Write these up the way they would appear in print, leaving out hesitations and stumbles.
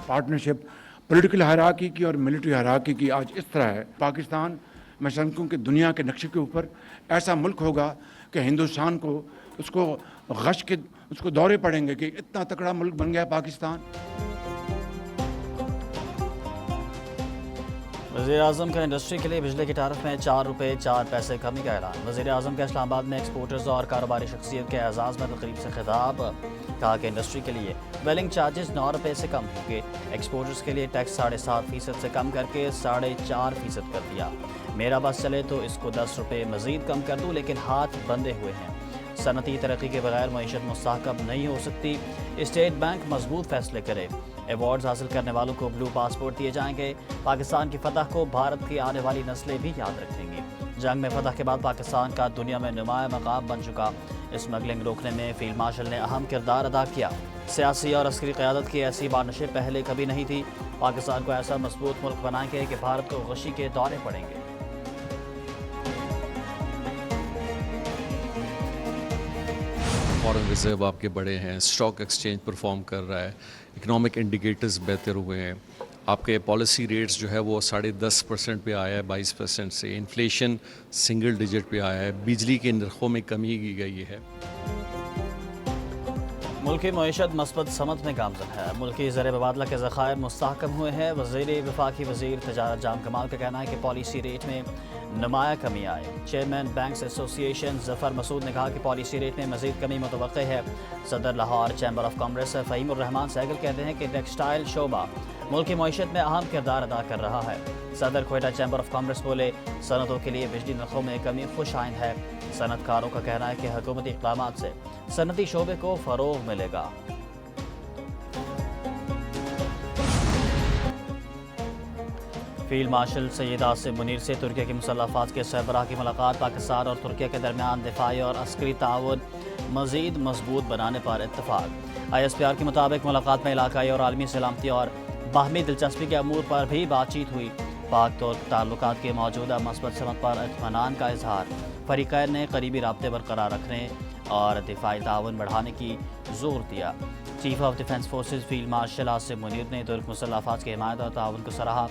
Partnership political hierarchy की और military hierarchy की आज इस तरह है। पाकिस्तान मैं समझूं कि दुनिया के नक्शे के ऊपर ऐसा मुल्क होगा कि हिंदुस्तान को उसको गश के उसको दौरे पड़ेंगे कि इतना तगड़ा मुल्क बन गया पाकिस्तान। वज़ीर-ए-आज़म का इंडस्ट्री के लिए बिजली की तारीफ में 4 रुपये 4 पैसे कमी का ऐलान। वज़ीर-ए-आज़म का इस्लामाबाद में एक्सपोर्टर्स और कारोबारी शख्सियत के एजाज़ में तकरीब से खिताब। कहा कि इंडस्ट्री के लिए वेलिंग चार्जेस 9 रुपये से कम होंगे। एक्सपोर्टर्स के लिए टैक्स 7.5% से कम करके 4.5% कर दिया। मेरा बस चले तो इसको 10 रुपये मज़ीद कम कर दूँ, लेकिन हाथ बंधे हुए हैं। सनती तरक्की के बगैर मईशत मुस्तहकम नहीं हो सकती। स्टेट बैंक मजबूत फैसले करे। एवॉर्ड्स हासिल करने वालों को ब्लू पासपोर्ट दिए जाएंगे। पाकिस्तान की फतह को भारत की आने वाली नस्लें भी याद रखेंगी। जंग में फतह के बाद पाकिस्तान का दुनिया में नुमाया मकाम बन चुका। स्मगलिंग रोकने में फील्ड मार्शल ने अहम किरदार अदा किया। सियासी और अस्करी क़यादत की ऐसी बानशें पहले कभी नहीं थी। पाकिस्तान को ऐसा मजबूत मुल्क बनाएंगे कि भारत को गशी के दौरे पड़ेंगे। फॉरेन रिज़र्व आपके बड़े हैं, स्टॉक एक्सचेंज परफॉर्म कर रहा है, इकनॉमिक इंडिकेटर्स बेहतर हुए हैं, आपके पॉलिसी रेट्स जो है वो 10.5% पे आया है 22% से, इन्फ्लेशन सिंगल डिजिट पे आया है, बिजली के नरखों में कमी की गई है। मुल्की मईशत मस्बत समत में गामजन है। मुल्की ज़र तबादला के ज़खायर मुस्तहकम हुए हैं। वफ़ाकी वज़ीर तजारत जाम कमाल का कहना है कि पॉलिसी रेट में नुमाया कमी आए। Chairman banks association Zafar Masood ने कहा कि पॉलिसी रेट में मज़ीद कमी मुतवक्के है। सदर Lahore chamber of commerce Fahimurrehman Sehgal कहते हैं कि टेक्सटाइल शोबा मुल्की मईशत में अहम किरदार अदा कर रहा है। सदर कोयटा चैम्बर ऑफ कॉमर्स बोले, सनतों के लिए बिजली नरखों में कमी खुश आइंद है। सनतकारों का कहना है कि हुकूमती इक़दामात से सनती शोबे को फ़रोग़ मिलेगा। फील्ड मार्शल सैयद आसिम मुनीर से तुर्की की मुसल्लह अफ़वाज के सरबराह की मुलाकात। पाकिस्तान और तुर्की के दरमियान दिफाई और अस्करी ताउन मज़ीद मजबूत बनाने पर इत्तफ़ाक़। ISPR के मुताबिक मुलाकात में इलाकाई और आलमी सलामती और बाहमी दिलचस्पी के अमूर पर भी बातचीत हुई। पाक तुर्क ताल्लुकात के मौजूदा मस्बत समत पर इत्मीनान का इजहार। फ़रीक़ैन ने करीबी राब्ते बरकरार रखने और दिफाई ताउन बढ़ाने की जोर दिया। Chief of defence forces field marshal Asim Munir ने तुर्क मुसल्लह अफ़वाज की हिमायत और ताउन को सराहा।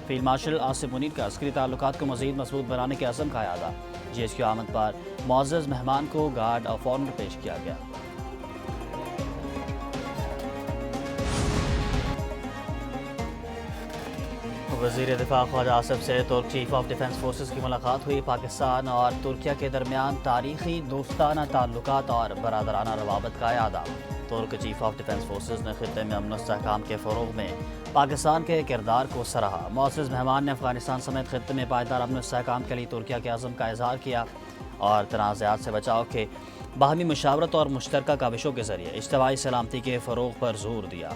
फील्ड मार्शल आसिम मुनीर का अस्करी ताल्लुकात को मज़ीद मजबूत बनाने के अज़म का यादा। GS की आमद पर मुअज़्ज़ज़ मेहमान को गार्ड ऑफ ऑनर पेश किया गया। वज़ीर दिफा ख्वाजा आसिफ से तुर्क चीफ ऑफ डिफेंस फोर्सेज की मुलाकात हुई। पाकिस्तान और तुर्किया के दरमियान तारीखी दोस्ताना ताल्लुकात और बरादराना रवाबत का यादा। तुर्क चीफ ऑफ डिफेंस फोर्सेज ने खित्ते में अमन और इस्तेहकाम के फ़रोग़ में पाकिस्तान के किरदार को सराहा। मुअज़्ज़ज़ मेहमान ने अफ़गानिस्तान समेत खित्ते में पायदार अमन और इस्तेहकाम के लिए तुर्किया के अज़म का इज़हार किया और तनाज़ात से बचाव के बाहमी मुशावरत और मुश्तरका काविशों के ज़रिए इज्तिमाई सलामती के फ़रोग़ पर जोर दिया।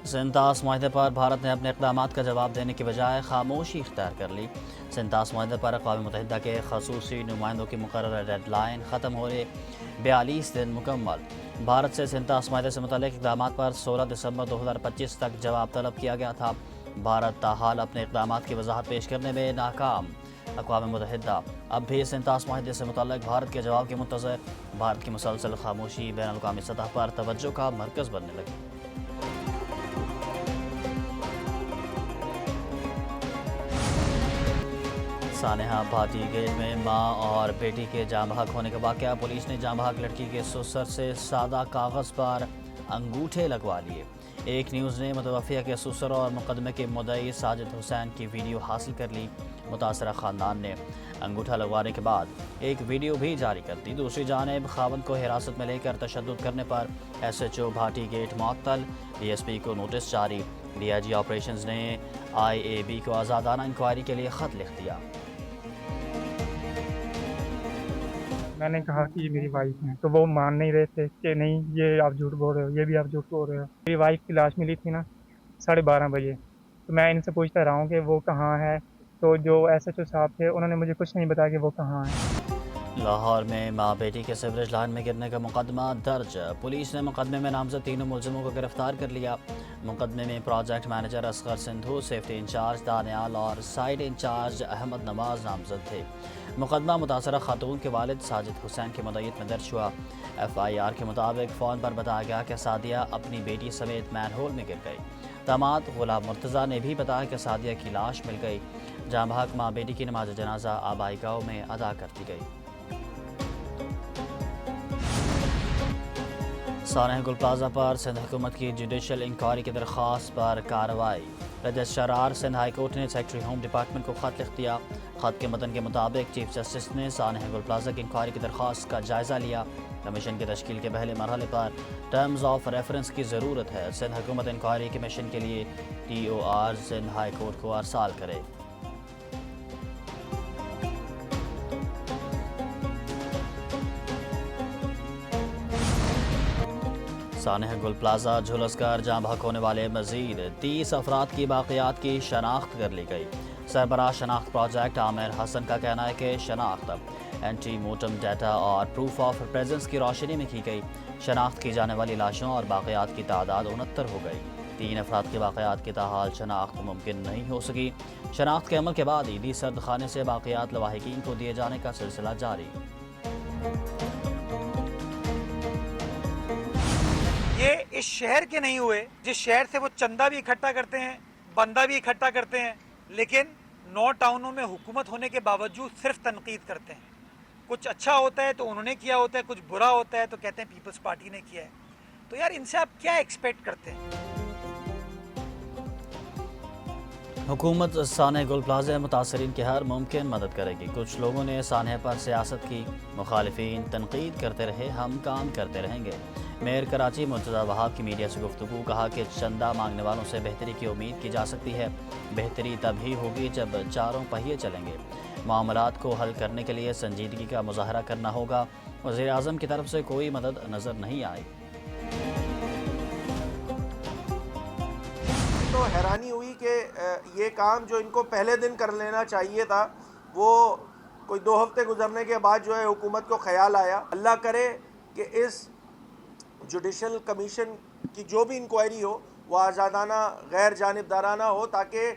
सिंतास माहदे पर भारत ने अपने इक़दामात का जवाब देने की बजाय खामोशी इख्तियार कर ली। सिंतास माहदे पर अक़वाम मुत्तहिदा के ख़ुसूसी नुमाइंदों की मुक़र्रर डेडलाइन ख़त्म होने 42 दिन मुकम्मल। भारत से सिंतास माहदे से मुतल्लिक़ इक़दामात पर 16 दिसंबर 2025 तक जवाब तलब किया गया था। भारत ताहाल अपने इक़दामात की वजाहत पेश करने में नाकाम। अक़वाम मुत्तहिदा अब भी सिंतास माहदे से मुतल्लिक़ भारत के जवाब के मुंतज़िर। भारत की मुसलसल खामोशी बैनुल-अक़वामी सतह पर तवज्जो का मरकज़ बनने लगी। सानेहा भाटी गेट में मां और बेटी के जाँ बहक होने का वाक़या। पुलिस ने जाँ बहक लड़की के ससुर से सादा कागज़ पर अंगूठे लगवा लिए। एक न्यूज़ ने मुतवफ़िया के ससुर और मुकदमे के मुद्दई साजिद हुसैन की वीडियो हासिल कर ली। मुतासरा ख़ानदान ने अंगूठा लगवाने के बाद एक वीडियो भी जारी कर दी। दूसरी जानिब ख़ावंद को हिरासत में लेकर तशद्दुद करने पर SHO भाटी गेट मुअत्तल। DSP को नोटिस जारी। DIG ऑपरेशंस ने IAB को आज़ादाना इंक्वायरी के लिए ख़त लिख दिया। मैंने कहा कि ये मेरी वाइफ है, तो वो मान नहीं रहे थे कि नहीं ये आप झूठ बोल रहे हो, ये भी आप झूठ बोल रहे हो। मेरी वाइफ की लाश मिली थी ना 12:30 बजे, तो मैं इनसे पूछता रहा हूँ कि वो कहाँ है, तो जो SHO साहब थे उन्होंने मुझे कुछ नहीं बताया कि वो कहाँ है। लाहौर में मां बेटी के सीवरेज लाइन में गिरने का मुकदमा दर्ज। पुलिस ने मुकदमे में नामजद तीनों मुलजिमों को गिरफ्तार कर लिया। मुकदमे में project manager Asghar Sindhu, safety incharge Daniyal और साइट इंचार्ज अहमद नवाज नामजद थे। مقدمہ متاثرہ خاتون کے والد ساجد حسین کی مدعیت میں درج ہوا۔ FIR کے مطابق فون پر بتایا گیا کہ سعدیہ اپنی بیٹی سمیت مین ہول میں گر گئی۔ داماد غلام مرتضیٰ نے بھی بتایا کہ سعدیہ کی لاش مل گئی۔ جاں بحق ماں بیٹی کی نماز جنازہ آبائی گاؤں میں ادا کر دی گئی۔ سانحہ گل پلازہ پر سندھ حکومت کی جوڈیشل انکوائری کی درخواست پر کارروائی۔ رجسٹرار سندھ ہائی کورٹ نے سیکرٹری ہوم ڈپارٹمنٹ کو خط لکھ دیا۔ خط کے متن کے مطابق چیف جسٹس نے سانحہ گل پلازہ کی انکوائری کی درخواست کا جائزہ لیا۔ کمیشن کی تشکیل کے پہلے مرحلے پر ٹرمز آف ریفرنس کی ضرورت ہے۔ سندھ حکومت انکوائری کمیشن کے لیے TOR سندھ ہائی کورٹ کو ارسال کرے۔ سانحہ گل پلازہ جھلس کر جاں بحق ہونے والے مزید 30 افراد کی باقیات کی شناخت کر لی گئی۔ سربراہ شناخت پروجیکٹ عامر حسن کا کہنا ہے کہ شناخت اینٹی موٹم ڈیٹا اور پروف آف پریزنس کی روشنی میں کی گئی۔ شناخت کی جانے والی لاشوں اور باقیات کی تعداد 69 ہو گئی۔ 3 افراد کی باقیات کی تاحال شناخت ممکن نہیں ہو سکی۔ شناخت کے عمل کے بعد عیدی سرد خانے سے باقیات لواحقین کو دیے جانے کا سلسلہ جاری۔ یہ اس شہر کے نہیں ہوئے جس شہر سے وہ چندہ بھی اکٹھا کرتے ہیں، بندہ بھی اکٹھا کرتے ہیں، لیکن 9 ٹاؤنوں میں حکومت ہونے کے باوجود صرف تنقید کرتے ہیں۔ کچھ اچھا ہوتا ہے تو انہوں نے کیا ہوتا ہے، کچھ برا ہوتا ہے تو کہتے ہیں پیپلز پارٹی نے کیا ہے۔ تو یار ان سے آپ کیا ایکسپیکٹ کرتے ہیں؟ حکومت سانحہ گل پلازہ متاثرین کی ہر ممکن مدد کرے گی۔ کچھ لوگوں نے سانحہ پر سیاست کی، مخالفین تنقید کرتے رہے، ہم کام کرتے رہیں گے۔ میئر کراچی مرتضیٰ وہاب کی میڈیا سے گفتگو، کہا کہ چندہ مانگنے والوں سے بہتری کی امید کی جا سکتی ہے۔ بہتری تب ہی ہوگی جب چاروں پہیے چلیں گے۔ معاملات کو حل کرنے کے لیے سنجیدگی کا مظاہرہ کرنا ہوگا۔ وزیر اعظم کی طرف سے کوئی مدد نظر نہیں آئی۔ تو حیرانی ہوئی کہ یہ کام جو ان کو پہلے دن کر لینا چاہیے تھا، وہ کوئی 2 ہفتے گزرنے کے بعد جو ہے حکومت کو خیال آیا۔ اللہ کرے کہ اس جوڈیشل کمیشن کی جو بھی انکوائری ہو وہ آزادانہ، غیر جانبدارانہ ہو، تاکہ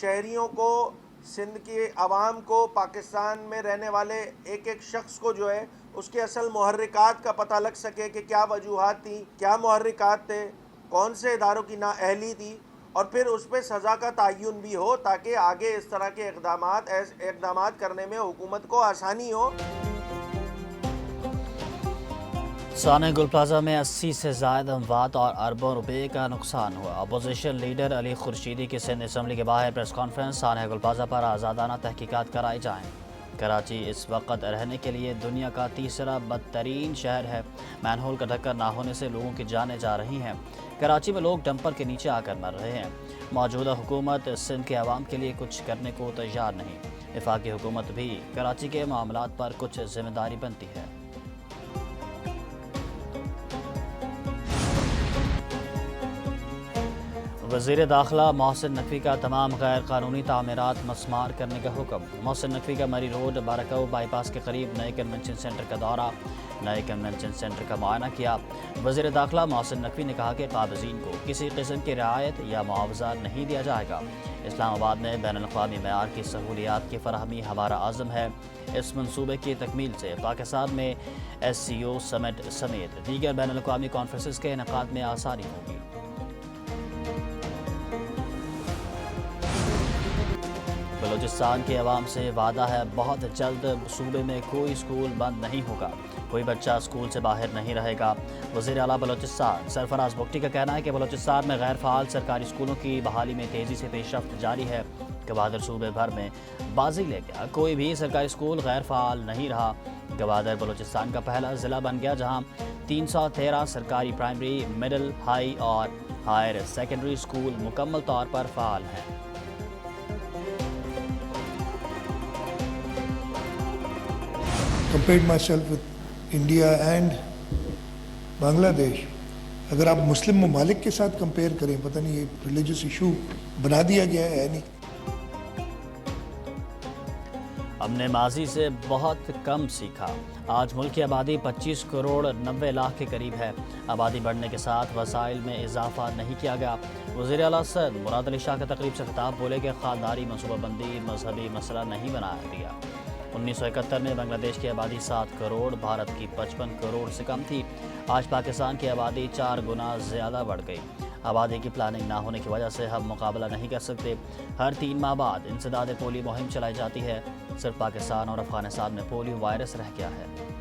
شہریوں کو، سندھ کے عوام کو، پاکستان میں رہنے والے ایک ایک شخص کو جو ہے اس کے اصل محرکات کا پتہ لگ سکے کہ کیا وجوہات تھیں، کیا محرکات تھے، کون سے اداروں کی نااہلی تھی، اور پھر اس پہ سزا کا تعین بھی ہو، تاکہ آگے اس طرح کے اقدامات کرنے میں حکومت کو آسانی ہو۔ سانحہ گل پلازہ میں 80 سے زائد اموات اور اربوں روپے کا نقصان ہوا۔ اپوزیشن لیڈر علی خورشیدی کی سندھ اسمبلی کے باہر پریس کانفرنس، سانحہ گل پلازہ پر آزادانہ تحقیقات کرائی جائیں۔ کراچی اس وقت رہنے کے لیے دنیا کا تیسرا بدترین شہر ہے۔ مین ہول کا ڈھکن نہ ہونے سے لوگوں کی جانیں جا رہی ہیں۔ کراچی میں لوگ ڈمپر کے نیچے آ کر مر رہے ہیں۔ موجودہ حکومت سندھ کے عوام کے لیے کچھ کرنے کو تیار نہیں۔ وفاقی حکومت بھی کراچی کے معاملات پر کچھ ذمہ داری بنتی ہے۔ وزیر داخلہ محسن نقوی کا تمام غیر قانونی تعمیرات مسمار کرنے کا حکم۔ محسن نقوی کا مری روڈ بارکو بائی پاس کے قریب نئے کنونشن سینٹر کا دورہ، نئے کنونشن سینٹر کا معائنہ کیا۔ وزیر داخلہ محسن نقوی نے کہا کہ قابضین کو کسی قسم کی رعایت یا معاوضہ نہیں دیا جائے گا۔ اسلام آباد میں بین الاقوامی معیار کی سہولیات کی فراہمی ہمارا عزم ہے۔ اس منصوبے کی تکمیل سے پاکستان میں SCO سمٹ سمیت دیگر بین الاقوامی کانفرنسز کے انعقاد میں آسانی ہوگی۔ بلوچستان کے عوام سے وعدہ ہے، بہت جلد صوبے میں کوئی اسکول بند نہیں ہوگا، کوئی بچہ اسکول سے باہر نہیں رہے گا۔ وزیر اعلیٰ بلوچستان سرفراز بگٹی کا کہنا ہے کہ بلوچستان میں غیر فعال سرکاری اسکولوں کی بحالی میں تیزی سے پیش رفت جاری ہے۔ گوادر صوبے بھر میں بازی لے گیا، کوئی بھی سرکاری اسکول غیر فعال نہیں رہا۔ گوادر بلوچستان کا پہلا ضلع بن گیا جہاں 313 سرکاری پرائمری، مڈل، ہائی اور ہائر سیکنڈری اسکول مکمل طور پر فعال ہیں۔ compared myself with India and Bangladesh. اگر آپ مسلم ممالک کے ساتھ کمپیئر کریں، پتہ نہیں یہ ریلیجس ایشو بنا دیا گیا ہے نہیں۔ ہم نے ماضی سے بہت کم سیکھا۔ آج ملک کی آبادی 25 کروڑ 90 لاکھ کے قریب ہے۔ آبادی بڑھنے کے ساتھ وسائل میں اضافہ نہیں کیا گیا۔ وزیر اعلیٰ سندھ مراد علی شاہ کا تقریب سے خطاب، بولے کہ خاندانی منصوبہ بندی مذہبی مسئلہ نہیں بنایا گیا۔ 1971 में बांग्लादेश की आबादी 7 करोड़, भारत की 55 करोड़ से कम थी। आज पाकिस्तान की आबादी 4 गुना ज़्यादा बढ़ गई। आबादी की प्लानिंग ना होने की वजह से हम मुकाबला नहीं कर सकते। हर 3 माह बाद इंसदाद पोलियो मुहिम चलाई जाती है। सिर्फ पाकिस्तान और अफगानिस्तान में पोलियो वायरस रह गया है।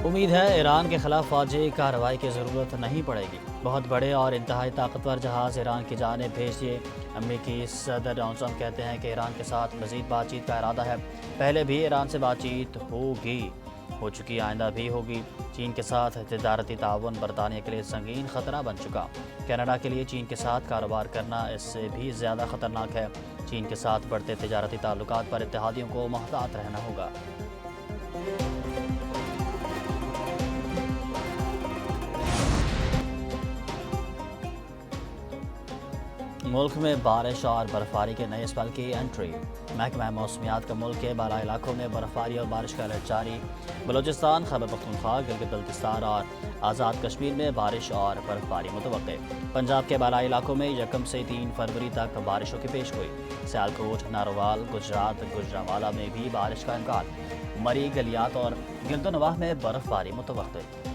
उम्मीद है ईरान के खिलाफ फौजी कार्रवाई की ज़रूरत नहीं पड़ेगी। बहुत बड़े और इंतहाई ताकतवर जहाज़ ईरान की जानिब भेजिए। अमेरिकी सदर डोनाल्ड ट्रंप कहते हैं कि ईरान के साथ मज़ीद बातचीत का इरादा है। पहले भी ईरान से बातचीत हो चुकी, आइंदा भी होगी। चीन के साथ तजारती ताउन बरतानिया के लिए संगीन ख़तरा बन चुका। कनाडा के लिए चीन के साथ कारोबार करना इससे भी ज़्यादा ख़तरनाक है। चीन के साथ बढ़ते तजारती ताल्लुकात पर इत्तेहादियों को मुहतात रहना होगा। मुल्क में बारिश और बर्फबारी के नए स्पेल की एंट्री। महकमा मौसमियात का मुल्क के बालाई इलाकों में बर्फबारी और बारिश का अलर्ट जारी। बलूचिस्तान, खैबर पख्तूनख्वा, गिलगित बल्तिस्तान और आज़ाद कश्मीर में बारिश और बर्फबारी मुतवक्के। पंजाब के बालाई इलाकों में 1 से 3 फरवरी तक बारिशों की पेशगोई। सियालकोट, नारोवाल, गुजरात, गुजरांवाला में भी बारिश का इम्कान। मरी, गलियात और गिलगित नवाह में बर्फबारी मुतवक्के।